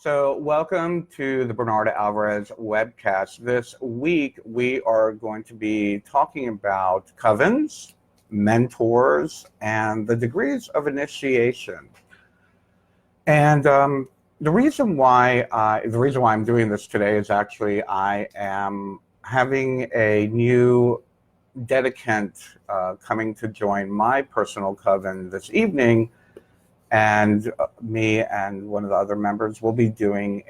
So welcome to the Bernarda Alvarez webcast. This week we are going to be talking about covens, mentors, and the degrees of initiation. And the reason why I'm doing this today is actually I am having a new dedicant coming to join my personal coven this evening. And me and one of the other members will be doing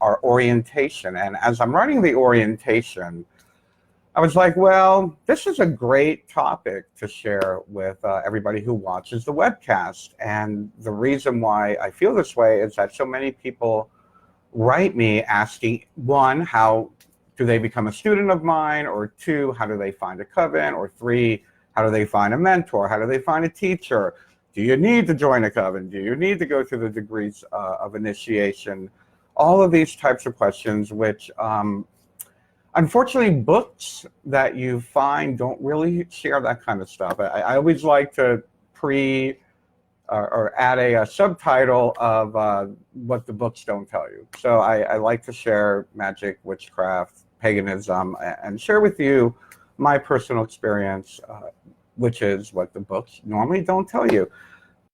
our orientation. And as I'm running the orientation, I was like, well, this is a great topic to share with everybody who watches the webcast. And the reason why I feel this way is that so many people write me asking, one, how do they become a student of mine? Or two, how do they find a coven? Or three, how do they find a mentor? How do they find a teacher? Do you need to join a coven? Do you need to go through the degrees of initiation? All of these types of questions, which unfortunately books that you find don't really share that kind of stuff. I always like to or add a subtitle of what the books don't tell you. So I like to share magic, witchcraft, paganism, and share with you my personal experience, which is what the books normally don't tell you.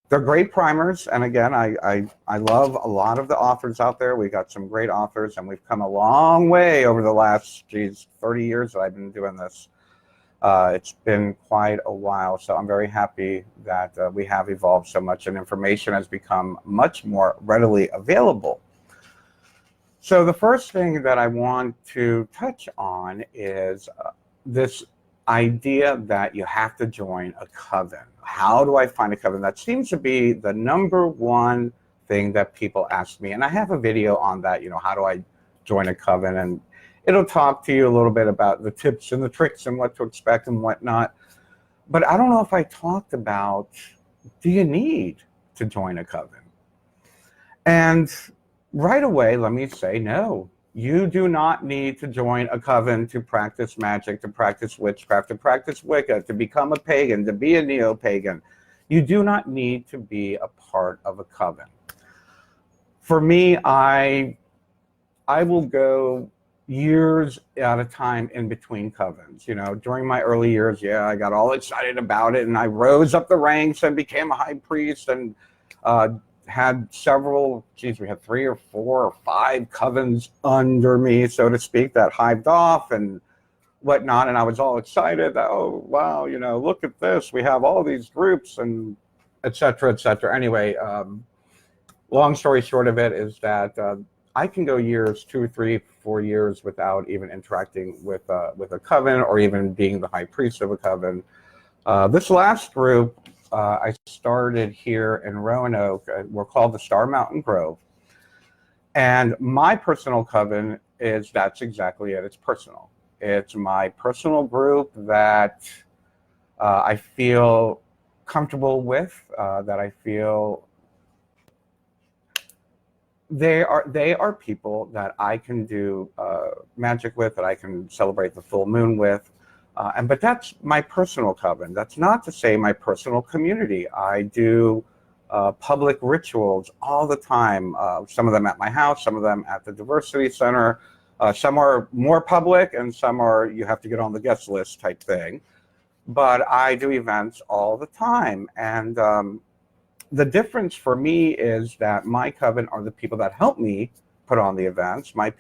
They're great primers, and again, I love a lot of the authors out there. We got some great authors, and we've come a long way over the last, 30 years that I've been doing this. It's been quite a while, so I'm very happy that we have evolved so much, and information has become much more readily available. So the first thing that I want to touch on is this idea that you have to join a coven. How do I find a coven? That seems to be the number one thing that people ask me. And I have a video on that, how do I join a coven? And it'll talk to you a little bit about the tips and the tricks and what to expect and whatnot. But I don't know if I talked about, do you need to join a coven? And right away, let me say no. You do not need to join a coven to practice magic, to practice witchcraft, to practice Wicca, to become a pagan, to be a neo-pagan. You do not need to be a part of a coven. For me, I will go years at a time in between covens. During my early years, I got all excited about it, and I rose up the ranks and became a high priest and had several, we had 3 or 4 or 5 covens under me, so to speak, that hived off and whatnot. And I was all excited that, oh, wow, look at this. We have all these groups and et cetera, et cetera. Anyway, long story short of it is that I can go years, 2, 3, 4 years without even interacting with a coven or even being the high priest of a coven. This last group, I started here in Roanoke. We're called the Star Mountain Grove. And my personal coven that's exactly it. It's personal. It's my personal group that I feel comfortable with, that I feel they are people that I can do magic with, that I can celebrate the full moon with. But that's my personal coven. That's not to say my personal community. I do public rituals all the time. Some of them at my house, some of them at the Diversity Center. Some are more public, and some are you have to get on the guest list type thing. But I do events all the time. And the difference for me is that my coven are the people that help me put on the events. My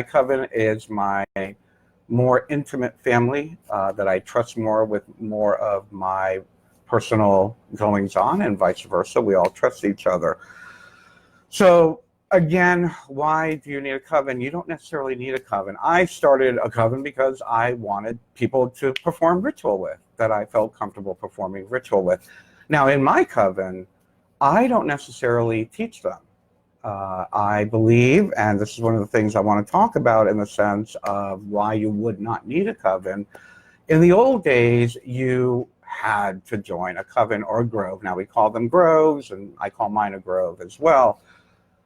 coven is my more intimate family that I trust more with more of my personal goings on, and vice versa. We all trust each other. So again, why do you need a coven? You don't necessarily need a coven. I started a coven because I wanted people to perform ritual with, that I felt comfortable performing ritual with. Now in my coven, I don't necessarily teach them. I believe, and this is one of the things I want to talk about in the sense of why you would not need a coven. In the old days, you had to join a coven or a grove. Now we call them groves, and I call mine a grove as well.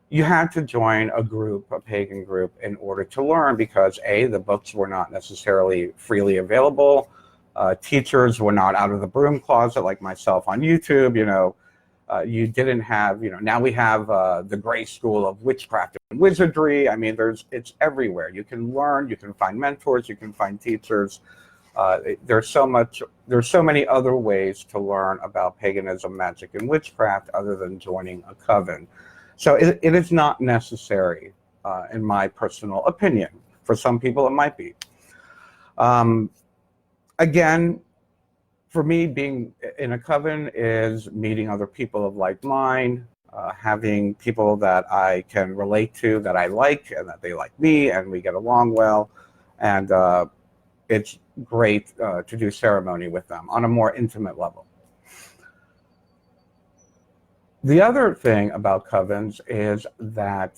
You had to join a group, a pagan group, in order to learn because A, the books were not necessarily freely available. Teachers were not out of the broom closet like myself on YouTube, You didn't have, now we have the gray school of witchcraft and wizardry. I mean, it's everywhere. You can learn, you can find mentors, you can find teachers. There's so many other ways to learn about paganism, magic, and witchcraft other than joining a coven. So it is not necessary, in my personal opinion. For some people, it might be. Again, for me, being in a coven is meeting other people of like mind, having people that I can relate to, that I like, and that they like me, and we get along well. And it's great to do ceremony with them on a more intimate level. The other thing about covens is that,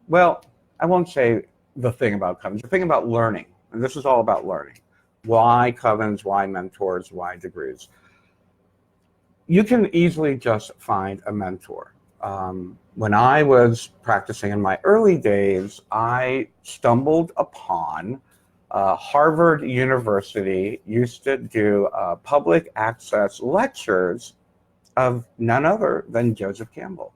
well, I won't say the thing about covens, the thing about learning, and this is all about learning. Why covens, why mentors, why degrees? You can easily just find a mentor. When I was practicing in my early days, I stumbled upon Harvard University used to do public access lectures of none other than Joseph Campbell.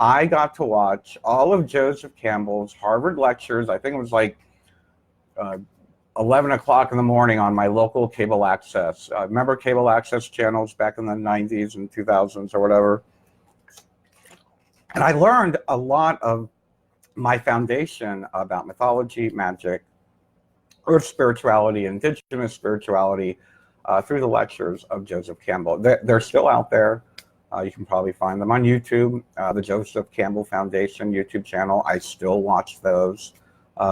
I got to watch all of Joseph Campbell's Harvard lectures. I think it was like 11 o'clock in the morning on my local cable access. Remember cable access channels back in the 90s and 2000s or whatever? And I learned a lot of my foundation about mythology, magic, earth spirituality, indigenous spirituality, through the lectures of Joseph Campbell. They're still out there. You can probably find them on YouTube, the Joseph Campbell Foundation YouTube channel. I still watch those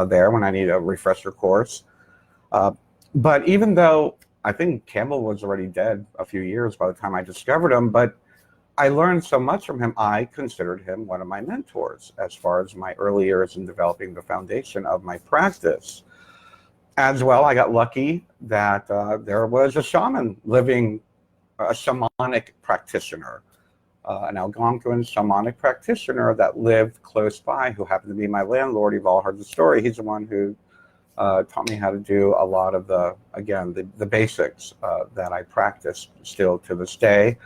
there when I need a refresher course. But even though I think Campbell was already dead a few years by the time I discovered him, but I learned so much from him, I considered him one of my mentors as far as my early years in developing the foundation of my practice. As well, I got lucky that there was a shaman living, a shamanic practitioner, an Algonquin shamanic practitioner that lived close by, who happened to be my landlord. You've all heard the story. He's the one who taught me how to do a lot of the, again, the basics that I practice still to this day.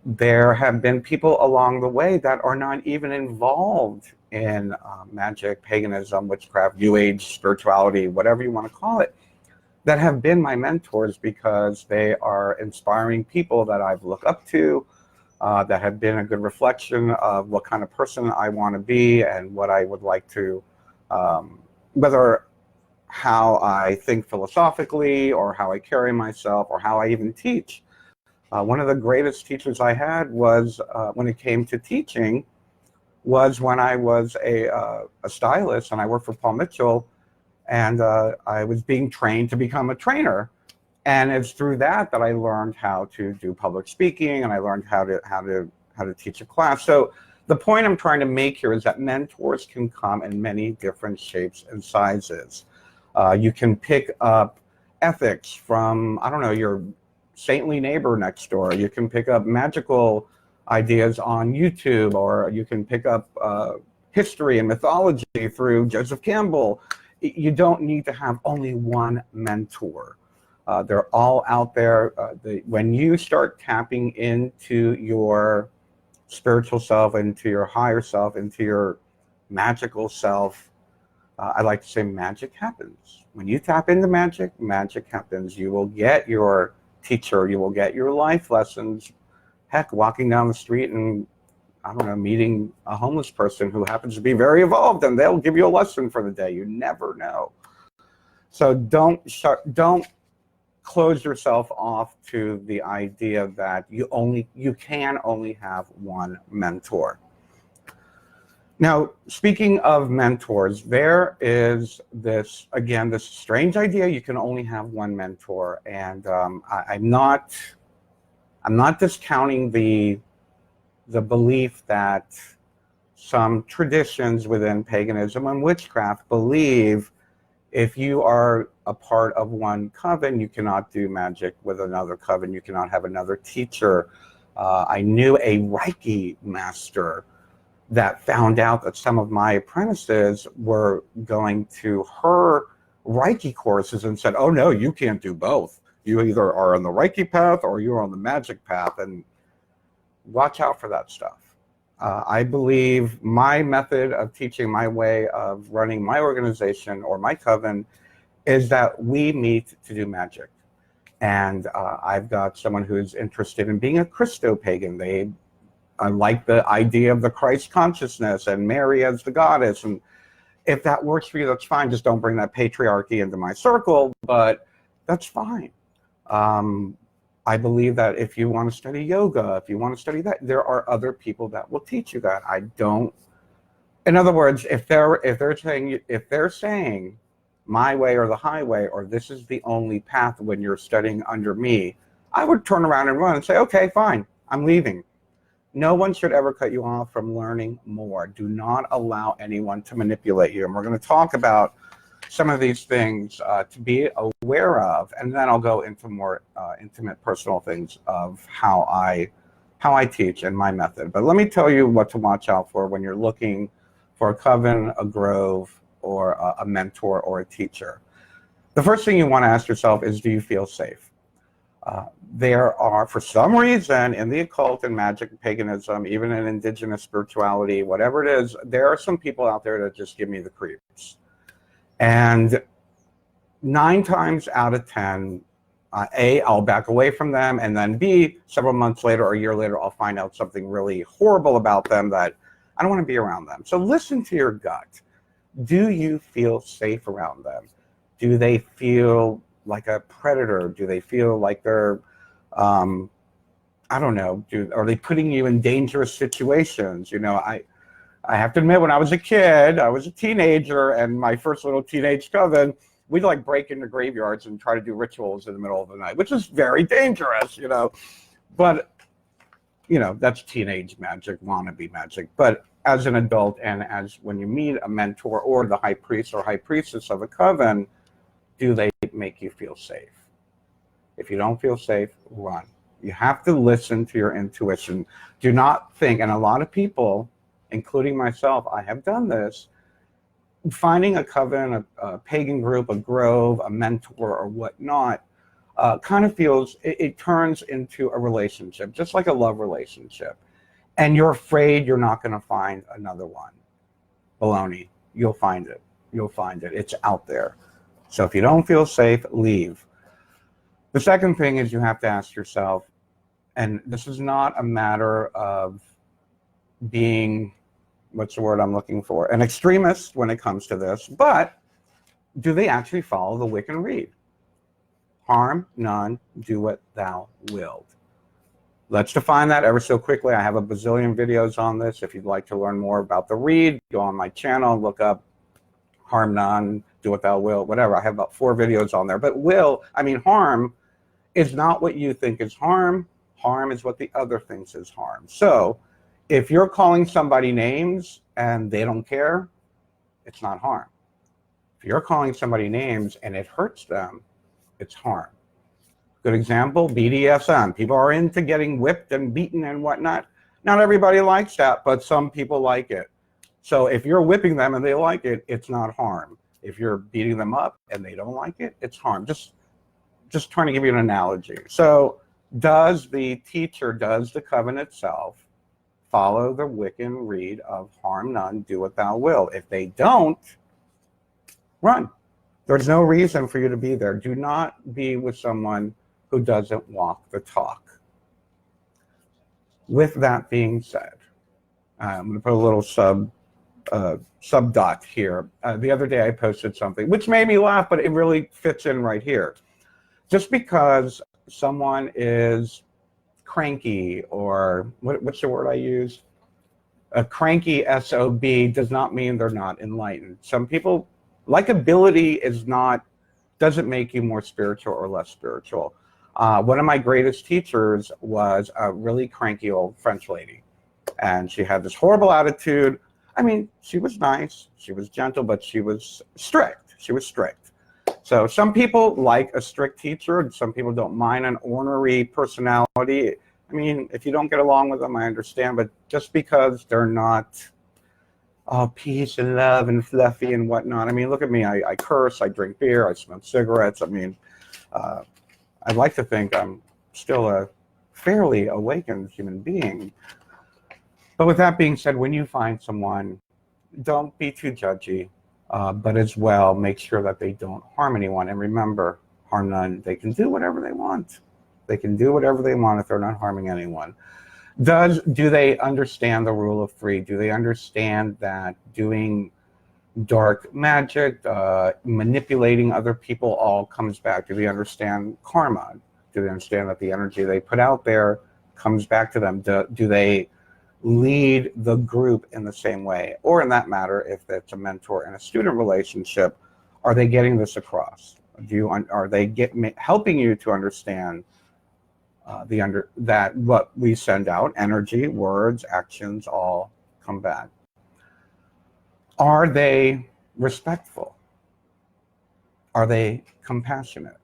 There have been people along the way that are not even involved in magic, paganism, witchcraft, new age, spirituality, whatever you want to call it, that have been my mentors because they are inspiring people that I've looked up to, that have been a good reflection of what kind of person I want to be and what I would like to, whether how I think philosophically or how I carry myself or how I even teach. One of the greatest teachers I had was, when it came to teaching, was when I was a stylist and I worked for Paul Mitchell, and I was being trained to become a trainer. And it's through that I learned how to do public speaking, and I learned how to teach a class. So the point I'm trying to make here is that mentors can come in many different shapes and sizes. You can pick up ethics from, I don't know, your saintly neighbor next door. You can pick up magical ideas on YouTube, or you can pick up history and mythology through Joseph Campbell. You don't need to have only one mentor. They're all out there. When you start tapping into your spiritual self, into your higher self, into your magical self, I like to say magic happens. When you tap into magic, magic happens. You will get your teacher, you will get your life lessons. Heck, walking down the street and, I don't know, meeting a homeless person who happens to be very evolved, and they'll give you a lesson for the day. You never know. So don't close yourself off to the idea that you can only have one mentor. Now, speaking of mentors, there is this strange idea you can only have one mentor, and I'm not discounting the belief that some traditions within paganism and witchcraft believe if you are a part of one coven, you cannot do magic with another coven, you cannot have another teacher. I knew a Reiki master that found out that some of my apprentices were going to her Reiki courses and said, oh no, you can't do both. You either are on the Reiki path or you're on the magic path. And watch out for that stuff. I believe my method of teaching, my way of running my organization or my coven, is that we meet to do magic. And I've got someone who's interested in being a Christo-pagan. They like the idea of the Christ consciousness and Mary as the goddess. And if that works for you, that's fine. Just don't bring that patriarchy into my circle, but that's fine. I believe that if you want to study yoga, if you want to study that, there are other people that will teach you that. I don't. In other words, if they're saying my way or the highway, or this is the only path when you're studying under me, I would turn around and run and say, okay, fine, I'm leaving. No one should ever cut you off from learning more. Do not allow anyone to manipulate you. And we're going to talk about some of these things to be aware of, and then I'll go into more intimate personal things of how I teach and my method. But let me tell you what to watch out for when you're looking for a coven, a grove, or a mentor or a teacher. The first thing you want to ask yourself is, do you feel safe? There are, for some reason, in the occult and magic, paganism, even in indigenous spirituality, whatever it is, there are some people out there that just give me the creeps. And 9 times out of 10, A, I'll back away from them, and then B, several months later or a year later, I'll find out something really horrible about them that I don't want to be around them. So listen to your gut. Do you feel safe around them? Do they feel like a predator? Do they feel like they're, I don't know, are they putting you in dangerous situations? You know, I have to admit, when I was a kid, I was a teenager, and my first little teenage coven, we'd like break into graveyards and try to do rituals in the middle of the night, which is very dangerous, you know. But, you know, that's teenage magic, wannabe magic. But as an adult, and as when you meet a mentor or the high priest or high priestess of a coven, do they make you feel safe? If you don't feel safe, run. You have to listen to your intuition. Do not think, and a lot of people, including myself, I have done this, finding a coven, a pagan group, a grove, a mentor, or whatnot, kind of feels, it turns into a relationship, just like a love relationship. And you're afraid you're not going to find another one. Baloney. You'll find it. You'll find it. It's out there. So if you don't feel safe, leave. The second thing is you have to ask yourself, and this is not a matter of being, what's the word I'm looking for, an extremist when it comes to this, but do they actually follow the Wiccan Rede? Harm none, do what thou wilt. Let's define that ever so quickly. I have a bazillion videos on this. If you'd like to learn more about the Rede, go on my channel, look up harm none, do what thou wilt, whatever. I have about 4 videos on there. But harm is not what you think is harm. Harm is what the other thinks is harm. So if you're calling somebody names and they don't care, it's not harm. If you're calling somebody names and it hurts them, it's harm. Good example, BDSM. People are into getting whipped and beaten and whatnot. Not everybody likes that, but some people like it. So if you're whipping them and they like it, it's not harm. If you're beating them up and they don't like it, it's harm. Just trying to give you an analogy. So does the teacher, does the coven itself follow the Wiccan Rede of harm none, do what thou wilt? If they don't, run. There's no reason for you to be there. Do not be with someone who doesn't walk the talk. With that being said, I'm going to put a little sub dot here. The other day I posted something which made me laugh, but it really fits in right here. Just because someone is cranky, or what's the word I use? A cranky SOB does not mean they're not enlightened. Some people, likability doesn't make you more spiritual or less spiritual. One of my greatest teachers was a really cranky old French lady, and she had this horrible attitude. I mean, she was nice, she was gentle, but she was strict. She was strict. So some people like a strict teacher, and some people don't mind an ornery personality. I mean, if you don't get along with them, I understand, but just because they're not all peace and love and fluffy and whatnot. I mean, look at me. I curse, I drink beer, I smoke cigarettes. I mean, I'd like to think I'm still a fairly awakened human being. But with that being said, when you find someone, don't be too judgy, but as well, make sure that they don't harm anyone. And remember, harm none. They can do whatever they want. They can do whatever they want if they're not harming anyone. Do they understand the rule of three? Do they understand that doing dark magic, manipulating other people, all comes back? Do they understand karma? Do they understand that the energy they put out there comes back to them? Do they lead the group in the same way? Or in that matter, if it's a mentor and a student relationship, are they getting this across? Are they helping you to understand that what we send out, energy, words, actions, all come back? Are they respectful? Are they compassionate?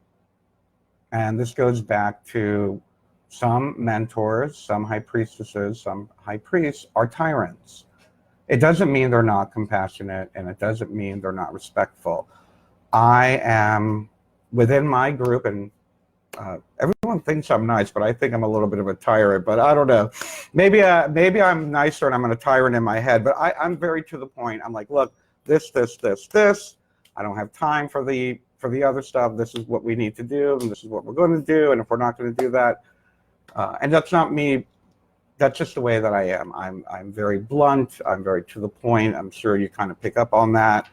And this goes back to some mentors, some high priestesses, some high priests are tyrants. It doesn't mean they're not compassionate, and it doesn't mean they're not respectful. I am within my group, and everyone thinks I'm nice, but I think I'm a little bit of a tyrant. But I don't know. Maybe I'm nicer and I'm a tyrant in my head. But I'm very to the point. I'm like, look, this. I don't have time for the other stuff. This is what we need to do, and this is what we're going to do. And if we're not going to do that, and that's not me. That's just the way that I am. I'm very blunt. I'm very to the point. I'm sure you kind of pick up on that.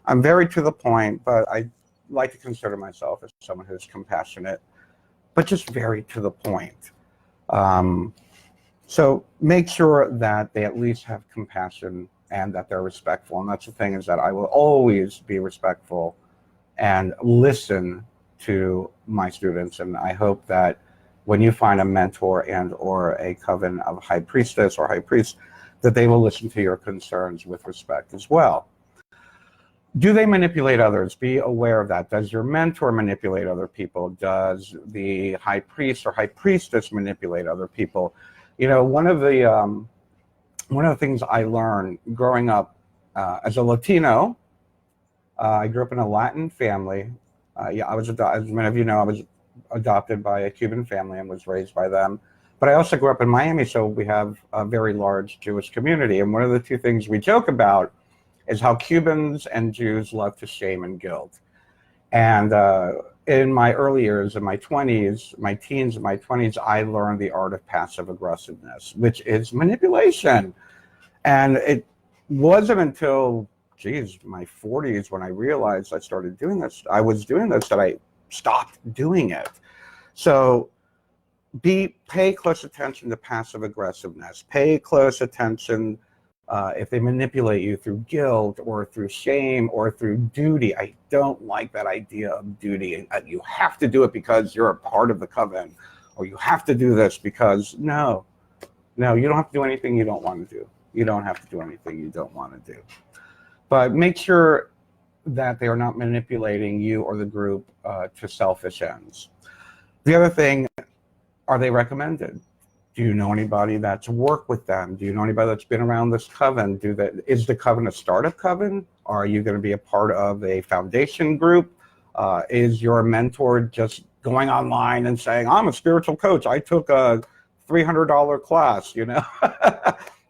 I'm very to the point, but I like to consider myself as someone who's compassionate, but just very to the point. So make sure that they at least have compassion and that they're respectful. And that's the thing, is that I will always be respectful and listen to my students. And I hope that when you find a mentor and or a coven of high priestess or high priest, that they will listen to your concerns with respect as well. Do they manipulate others? Be aware of that. Does your mentor manipulate other people? Does the high priest or high priestess manipulate other people? You know, one of the things I learned growing up as a Latino, I grew up in a Latin family. As many of you know, I was adopted by a Cuban family and was raised by them. But I also grew up in Miami, so we have a very large Jewish community. And one of the two things we joke about is how Cubans and Jews love to shame and guilt. And in my early years, in my 20s, my teens and my 20s, I learned the art of passive aggressiveness, which is manipulation. And it wasn't until, my 40s when I realized I started doing this, that I stopped doing it. So pay close attention to passive aggressiveness. Pay close attention if they manipulate you through guilt or through shame or through duty. I don't like that idea of duty. You have to do it because you're a part of the coven, or you have to do this because, no, you don't have to do anything you don't want to do. You don't have to do anything you don't want to do. But make sure that they are not manipulating you or the group to selfish ends. The other thing, are they recommended? Do you know anybody that's worked with them? Do you know anybody that's been around this coven? Is the coven a startup coven? Are you going to be a part of a foundation group? Is your mentor just going online and saying, I'm a spiritual coach, I took a $300 class, you know?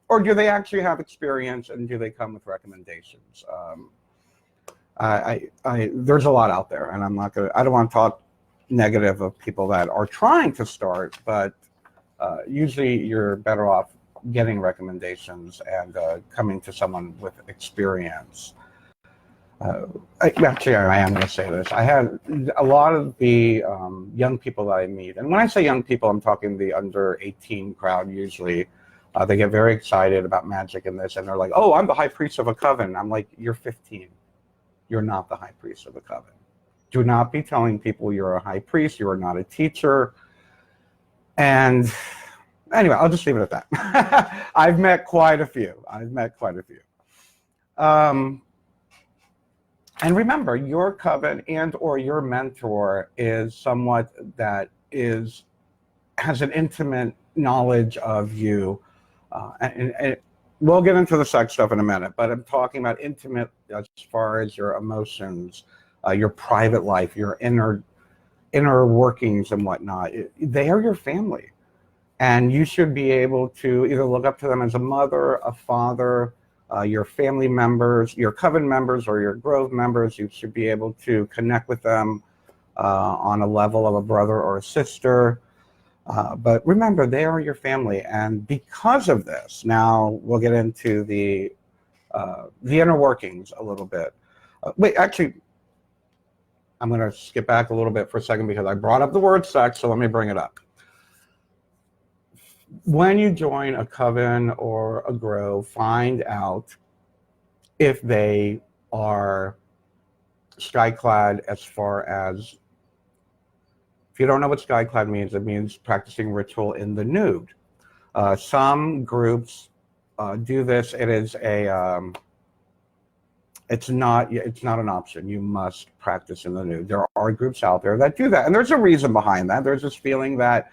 Or do they actually have experience, and do they come with recommendations? There's a lot out there, and I don't want to talk negative of people that are trying to start, but usually you're better off getting recommendations and coming to someone with experience. Actually, I am going to say this. I have a lot of the young people that I meet, and when I say young people, I'm talking the under 18 crowd usually. They get very excited about magic and this, and they're like, oh, I'm the high priest of a coven. I'm like, you're 15. You're not the high priest of a coven. Do not be telling people you're a high priest. You are not a teacher. And anyway, I'll just leave it at that. I've met quite a few. And remember, your coven and or your mentor is somewhat that has an intimate knowledge of you. And we'll get into the sex stuff in a minute, but I'm talking about intimate as far as your emotions, your private life, your inner workings and whatnot. They are your family. And you should be able to either look up to them as a mother, a father, your family members, your coven members, or your grove members. You should be able to connect with them on a level of a brother or a sister. But remember, they are your family. And because of this, now we'll get into the inner workings a little bit. Wait, actually, I'm going to skip back a little bit for a second because I brought up the word sex, so let me bring it up. When you join a coven or a grove, find out if they are skyclad as far as, if you don't know what skyclad means, it means practicing ritual in the nude. Some groups do this. It is a, it's not an option. You must practice in the nude. There are groups out there that do that, and there's a reason behind that. There's this feeling that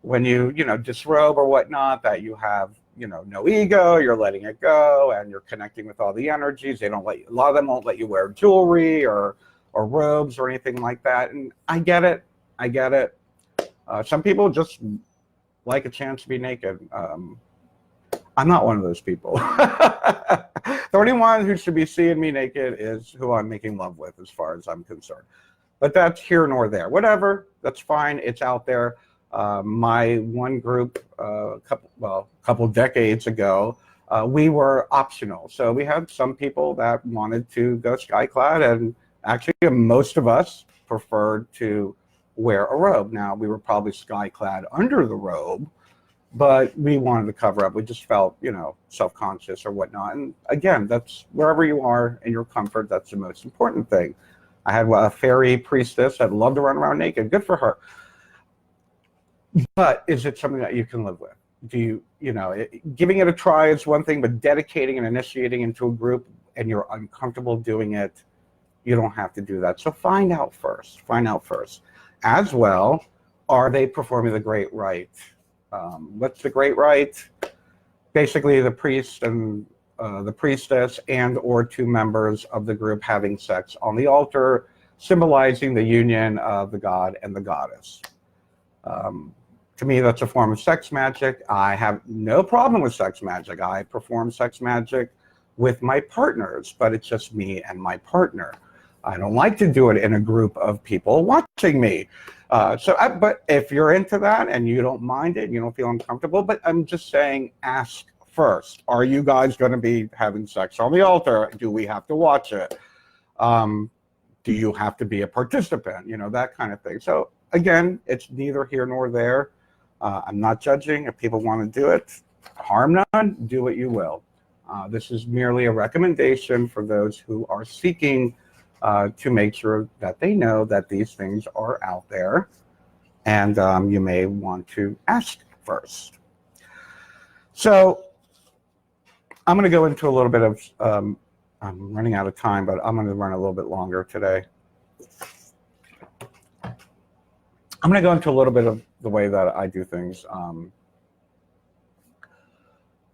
when you disrobe or whatnot, that you have, no ego, you're letting it go, and you're connecting with all the energies. They don't let you, a lot of them won't let you wear jewelry or robes or anything like that. And I get it. Some people just like a chance to be naked. I'm not one of those people. The only one who should be seeing me naked is who I'm making love with, as far as I'm concerned. But that's here nor there. Whatever, that's fine. It's out there. My one group, a couple decades ago, we were optional. So we had some people that wanted to go skyclad, and actually most of us preferred to wear a robe. Now, we were probably skyclad under the robe, but we wanted to cover up. We just felt, self-conscious or whatnot. And again, that's wherever you are in your comfort, that's the most important thing. I had a fairy priestess that loved to run around naked. Good for her. But is it something that you can live with? Giving it a try is one thing, but dedicating and initiating into a group and you're uncomfortable doing it, you don't have to do that. So find out first. As well, are they performing the great rite? What's the great rite? Basically, the priest and the priestess and or two members of the group having sex on the altar, symbolizing the union of the god and the goddess. To me, that's a form of sex magic. I have no problem with sex magic. I perform sex magic with my partners, but it's just me and my partner. I don't like to do it in a group of people watching me. But if you're into that and you don't mind it, you don't feel uncomfortable, but I'm just saying, ask first. Are you guys going to be having sex on the altar? Do we have to watch it? Do you have to be a participant? That kind of thing. So again, it's neither here nor there. I'm not judging. If people want to do it, harm none, do what you will. This is merely a recommendation for those who are seeking to make sure that they know that these things are out there, and you may want to ask first. So I'm going to go into a little bit of, I'm running out of time, but I'm going to run a little bit longer today. I'm going to go into a little bit of the way that I do things.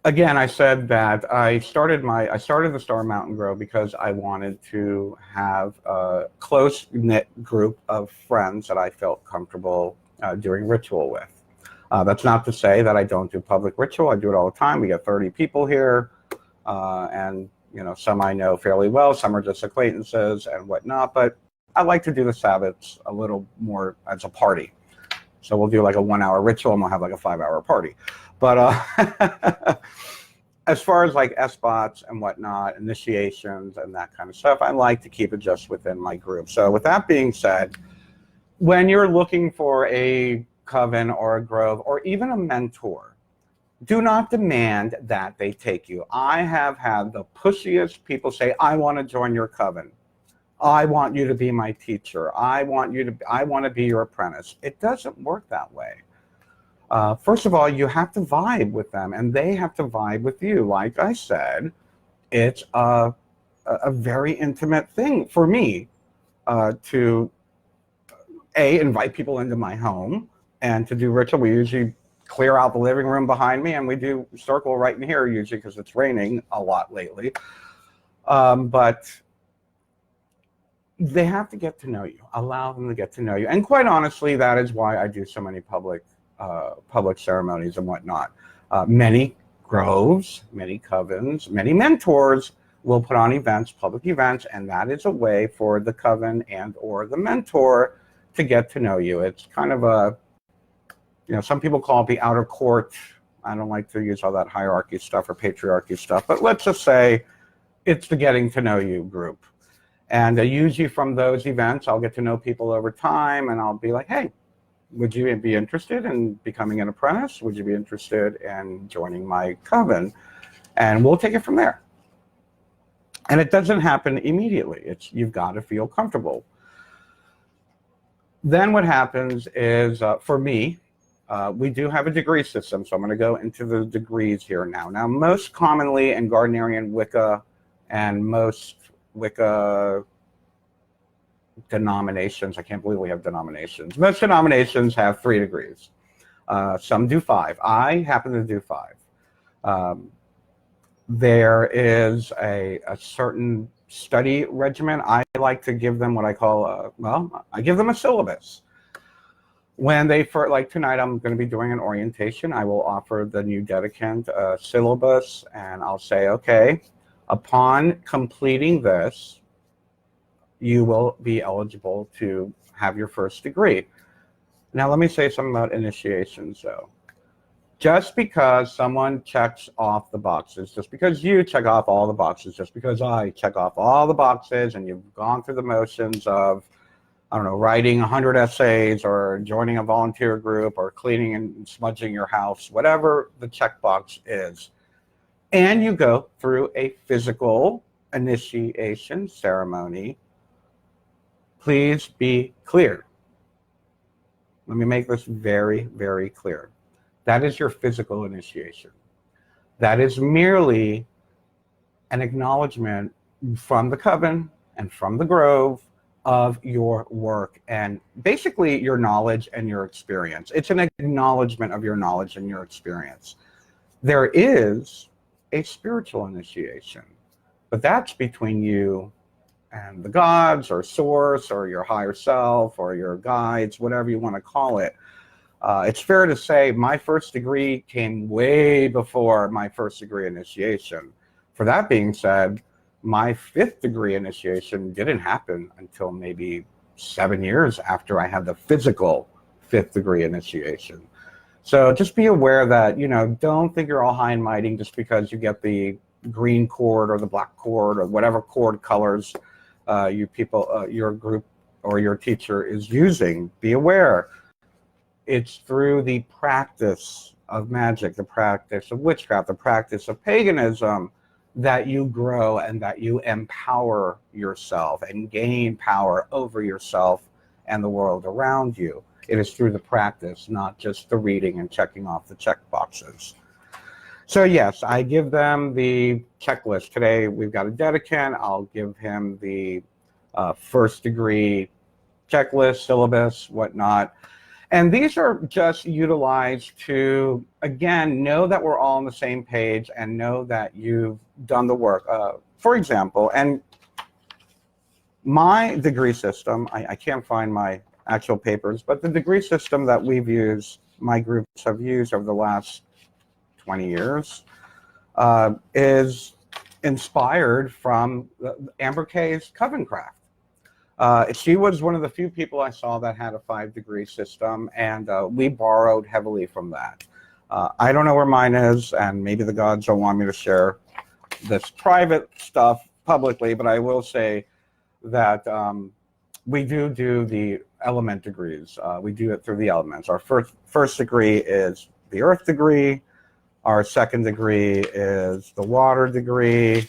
Again, I said that I started the Star Mountain Grove because I wanted to have a close-knit group of friends that I felt comfortable doing ritual with. That's not to say that I don't do public ritual. I do it all the time. We got 30 people here, and some I know fairly well, some are just acquaintances and whatnot, but I like to do the Sabbats a little more as a party. So we'll do like a 1-hour ritual and we'll have like a 5-hour party. But as far as like SBOTs and whatnot, initiations and that kind of stuff, I like to keep it just within my group. So with that being said, when you're looking for a coven or a grove or even a mentor, do not demand that they take you. I have had the pushiest people say, I want to join your coven. I want you to be my teacher. I want to be your apprentice. It doesn't work that way. First of all, you have to vibe with them, and they have to vibe with you. Like I said, it's a very intimate thing for me to invite people into my home and to do ritual. We usually clear out the living room behind me, and we do circle right in here usually because it's raining a lot lately. But they have to get to know you. Allow them to get to know you. And quite honestly, that is why I do so many public public ceremonies and whatnot. Many groves, many covens, many mentors will put on events, public events, and that is a way for the coven and or the mentor to get to know you. It's kind of a, some people call it the outer court. I don't like to use all that hierarchy stuff or patriarchy stuff, but let's just say it's the getting to know you group. And usually from those events, I'll get to know people over time, and I'll be like, hey, would you be interested in becoming an apprentice? Would you be interested in joining my coven? And we'll take it from there. And it doesn't happen immediately. You've got to feel comfortable. Then what happens is, for me, we do have a degree system, so I'm going to go into the degrees here now. Now, most commonly in Gardnerian Wicca and most Wicca denominations, I can't believe we have denominations. Most denominations have 3 degrees. Some do 5. I happen to do 5. There is a certain study regimen. I like to give them what I call, I give them a syllabus. When like tonight, I'm going to be doing an orientation. I will offer the new dedicant a syllabus, and I'll say, okay, upon completing this, you will be eligible to have your first degree. Now, let me say something about initiations, though. Just because someone checks off the boxes, just because you check off all the boxes, just because I check off all the boxes and you've gone through the motions of, I don't know, writing 100 essays or joining a volunteer group or cleaning and smudging your house, whatever the checkbox is, and you go through a physical initiation ceremony, please be clear. Let me make this very, very clear. That is your physical initiation. That is merely an acknowledgement from the coven and from the grove of your work and basically your knowledge and your experience. It's an acknowledgement of your knowledge and your experience. There is a spiritual initiation, but that's between you and the gods or source or your higher self or your guides, whatever you want to call it. It's fair to say my first degree came way before my first degree initiation. For that being said, my 5th degree initiation didn't happen until maybe 7 years after I had the physical 5th degree initiation. So just be aware that, don't think you're all high and mighty just because you get the green cord or the black cord or whatever cord colors your group or your teacher is using. Be aware. It's through the practice of magic, the practice of witchcraft, the practice of paganism that you grow and that you empower yourself and gain power over yourself and the world around you. It is through the practice, not just the reading and checking off the check boxes. So yes, I give them the checklist. Today we've got a dedicant. I'll give him the first degree checklist, syllabus, whatnot. And these are just utilized to, again, know that we're all on the same page and know that you've done the work. For example, and my degree system, I can't find my actual papers, but the degree system that we've used, my groups have used over the last 20 years, is inspired from Amber Kay's Covencraft. She was one of the few people I saw that had a 5-degree system, and we borrowed heavily from that. I don't know where mine is, and maybe the gods don't want me to share this private stuff publicly, but I will say that we do the element degrees. We do it through the elements. Our first degree is the earth degree. Our second degree is the water degree.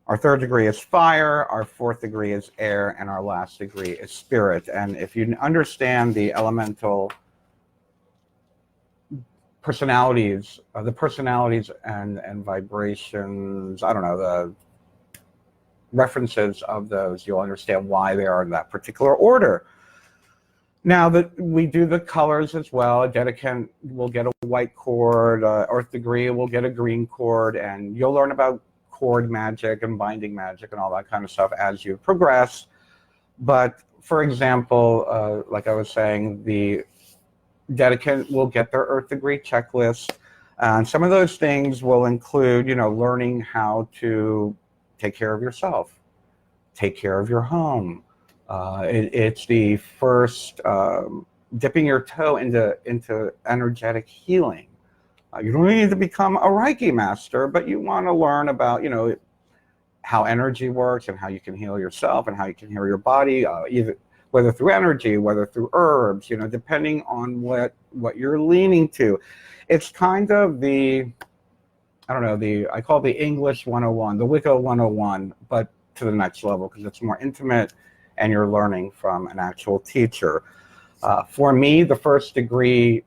Our third degree is fire, our 4th degree is air, and our last degree is spirit. And if you understand the elemental personalities, the personalities and vibrations, I don't know, the references of those, you'll understand why they are in that particular order. Now, we do the colors as well. A dedicant will get a white cord, earth degree will get a green cord, and you'll learn about cord magic and binding magic and all that kind of stuff as you progress. But for example, like I was saying, the dedicant will get their Earth degree checklist. And some of those things will include, learning how to take care of yourself, take care of your home. It's the first dipping your toe into energetic healing. You don't need to become a Reiki master, but you want to learn about, how energy works and how you can heal yourself and how you can heal your body, either whether through energy, whether through herbs, depending on what you're leaning to. It's kind of I call it the English 101, the Wicca 101, but to the next level, because it's more intimate and you're learning from an actual teacher. For me, the first degree,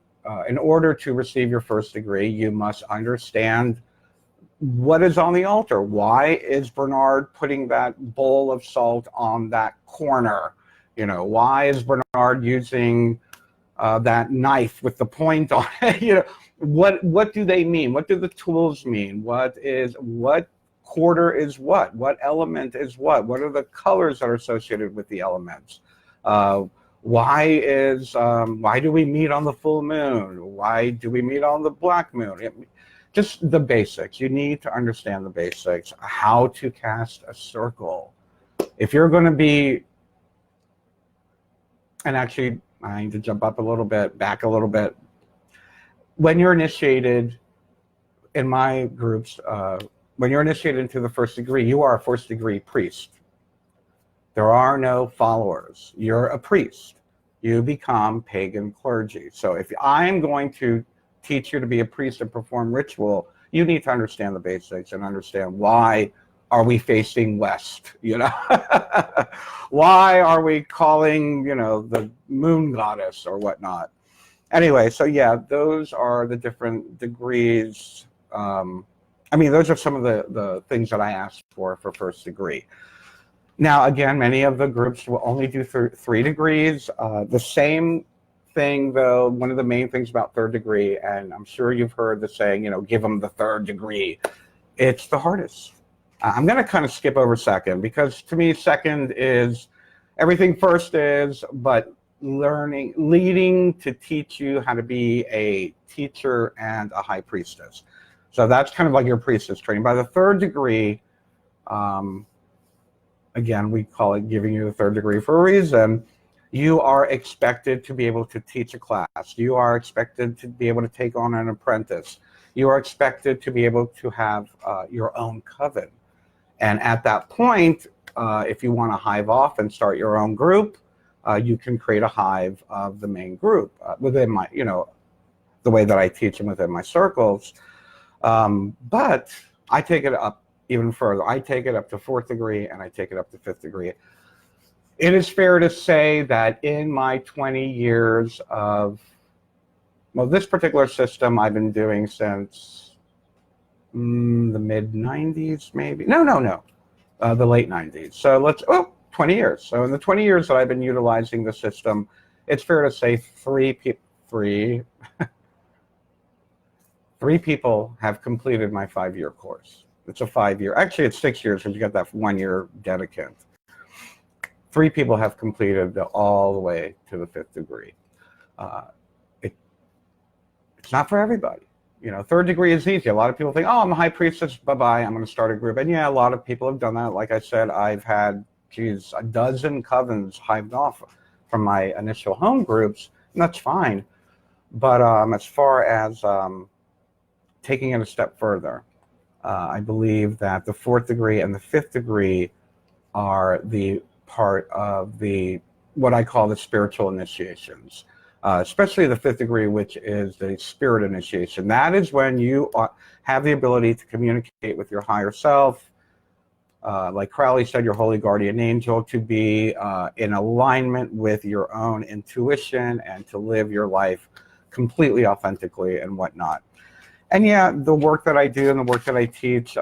in order to receive your first degree, you must understand what is on the altar. Why is Bernard putting that bowl of salt on that corner? Why is Bernard using that knife with the point on it? What do they mean? What do the tools mean? What quarter is what? What element is what? What are the colors that are associated with the elements? Why do we meet on the full moon? Why do we meet on the black moon? Just the basics. You need to understand the basics. How to cast a circle. If you're going to be, and actually I need to jump up a little bit, back a little bit. When you're initiated in my groups, when you're initiated into the first degree, you are a first degree priest. There are no followers. You're a priest. You become pagan clergy. So if I'm going to teach you to be a priest and perform ritual, you need to understand the basics and understand why are we facing west, why are we calling, the moon goddess or whatnot. Anyway, so yeah, those are the different degrees. Those are some of the things that I asked for first degree. Now, again, many of the groups will only do 3 degrees. The same thing, though, one of the main things about third degree, and I'm sure you've heard the saying, give them the third degree. It's the hardest. I'm going to kind of skip over second, because to me, second is everything first is, but leading to teach you how to be a teacher and a high priestess. So that's kind of like your priestess training. By the third degree, again, we call it giving you the third degree for a reason. You are expected to be able to teach a class. You are expected to be able to take on an apprentice. You are expected to be able to have your own coven. And at that point, if you want to hive off and start your own group, you can create a hive of the main group within my, the way that I teach them within my circles. But I take it up even further. I take it up to 4th degree and I take it up to 5th degree. It is fair to say that in my 20 years of, this particular system I've been doing since the mid-90s, maybe. No. The late 90s. So 20 years. So in the 20 years that I've been utilizing the system, it's fair to say three people have completed my 5-year course. It's a 5-year. Actually, it's 6 years because you got that 1-year dedicant. 3 people have completed all the way to the 5th degree. It's not for everybody. 3rd degree is easy. A lot of people think, oh, I'm a high priestess, bye-bye, I'm going to start a group. And yeah, a lot of people have done that. Like I said, I've had, a dozen covens hived off from my initial home groups, and that's fine. But as far as taking it a step further, I believe that the 4th degree and the 5th degree are the part of what I call the spiritual initiations, especially the 5th degree, which is the spirit initiation. That is when you have the ability to communicate with your higher self, like Crowley said, your holy guardian angel, to be in alignment with your own intuition and to live your life completely authentically and whatnot. And yeah, the work that I do and the work that I teach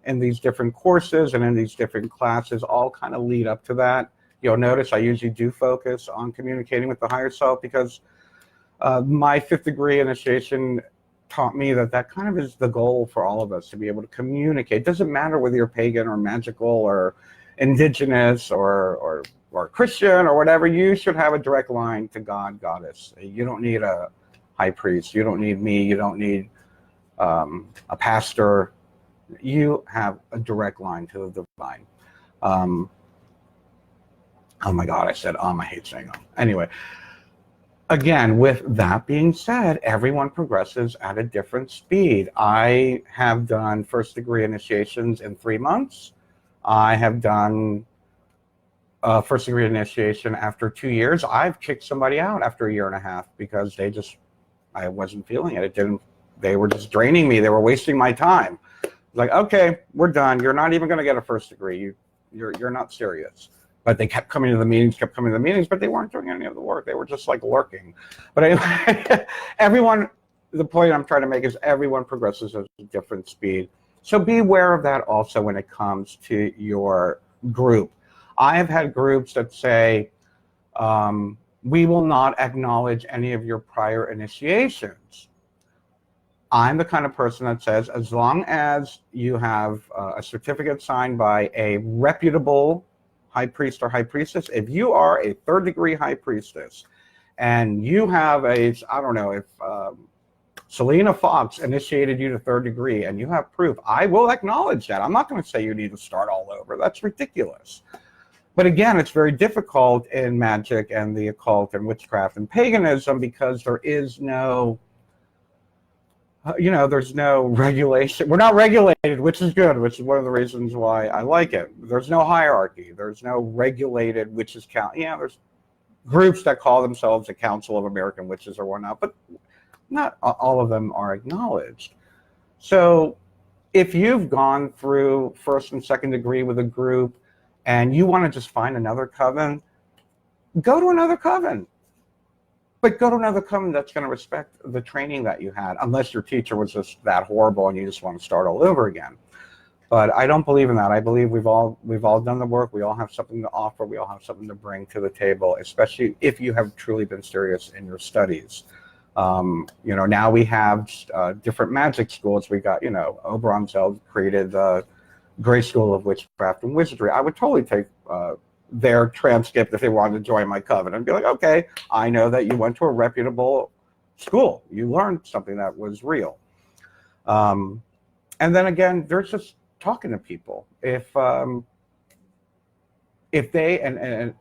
in these different courses and in these different classes all kind of lead up to that. You'll notice I usually do focus on communicating with the higher self because my 5th degree initiation taught me that kind of is the goal for all of us, to be able to communicate. It doesn't matter whether you're pagan or magical or indigenous or or Christian or whatever, you should have a direct line to God, Goddess. You don't need a high priest. You don't need me. You don't need a pastor. You have a direct line to the divine. Oh my God, I said I hate saying Anyway, again, with that being said, everyone progresses at a different speed. I have done first degree initiations in 3 months. I have done first degree initiation after 2 years. I've kicked somebody out after 1.5 years because I wasn't feeling it. They were just draining me. They were wasting my time. Like, okay, we're done. You're not even going to get a first degree. You're not serious. But they kept coming to the meetings, but they weren't doing any of the work. They were just like lurking. But anyway, the point I'm trying to make is everyone progresses at a different speed. So be aware of that also when it comes to your group. I have had groups that say, we will not acknowledge any of your prior initiations. I'm the kind of person that says, as long as you have a certificate signed by a reputable high priest or high priestess, if you are a 3rd degree high priestess and you have I don't know, if Selena Fox initiated you to 3rd degree and you have proof, I will acknowledge that. I'm not going to say you need to start all over. That's ridiculous. But again, it's very difficult in magic and the occult and witchcraft and paganism because there is no, there's no regulation. We're not regulated, which is good, which is one of the reasons why I like it. There's no hierarchy. There's no regulated witches count. Yeah, there's groups that call themselves the Council of American Witches or whatnot, but not all of them are acknowledged. So if you've gone through 1st and 2nd degree with a group and you want to just find another coven, go to another coven. But go to another coven that's going to respect the training that you had, unless your teacher was just that horrible and you just want to start all over again. But I don't believe in that. I believe we've all done the work. We all have something to offer. We all have something to bring to the table, especially if you have truly been serious in your studies. Now we have different magic schools. We got, Oberonzell created the Grey School of Witchcraft and Wizardry. I would totally take their transcript if they wanted to join my coven and be like, okay, I know that you went to a reputable school. You learned something that was real. And then again, there's just talking to people. If they, and I'm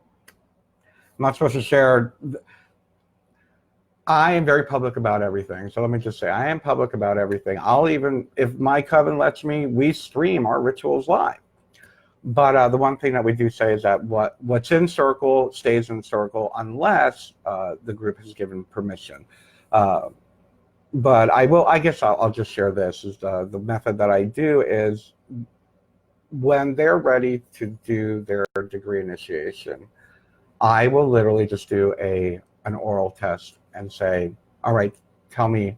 not supposed to share, I am very public about everything. So let me just say, I am public about everything. I'll even, if my coven lets me, we stream our rituals live. But the one thing that we do say is that what's in circle stays in circle unless the group has given permission. But I guess I'll just share this. Is the method that I do is when they're ready to do their degree initiation, I will literally just do an oral test and say, all right, tell me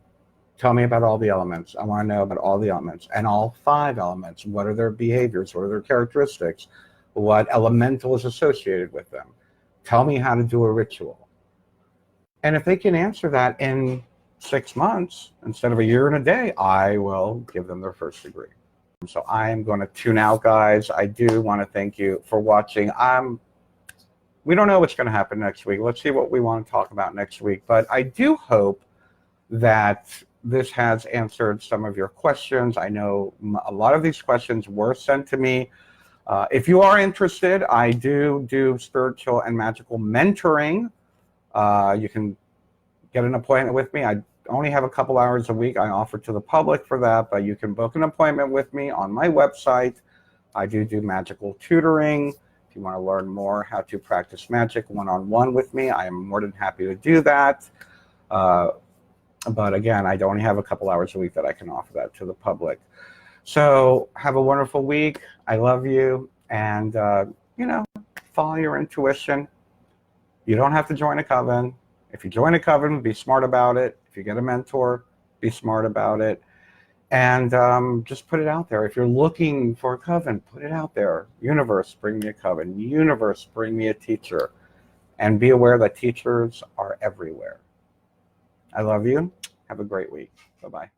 about all the elements. I want to know about all the elements and all 5 elements. What are their behaviors? What are their characteristics? What elemental is associated with them? Tell me how to do a ritual. And if they can answer that in 6 months instead of a year and a day, I will give them their first degree. So I am going to tune out, guys. I do want to thank you for watching. We don't know what's going to happen next week. Let's see what we want to talk about next week. But I do hope that this has answered some of your questions. I know a lot of these questions were sent to me. If you are interested, I do spiritual and magical mentoring. You can get an appointment with me. I only have a couple hours a week I offer to the public for that, but you can book an appointment with me on my website. I do magical tutoring. If you want to learn more how to practice magic one-on-one with me, I am more than happy to do that. But again, I only have a couple hours a week that I can offer that to the public. So have a wonderful week. I love you. And, follow your intuition. You don't have to join a coven. If you join a coven, be smart about it. If you get a mentor, be smart about it. And just put it out there. If you're looking for a coven, put it out there. Universe, bring me a coven. Universe, bring me a teacher. And be aware that teachers are everywhere. I love you. Have a great week. Bye-bye.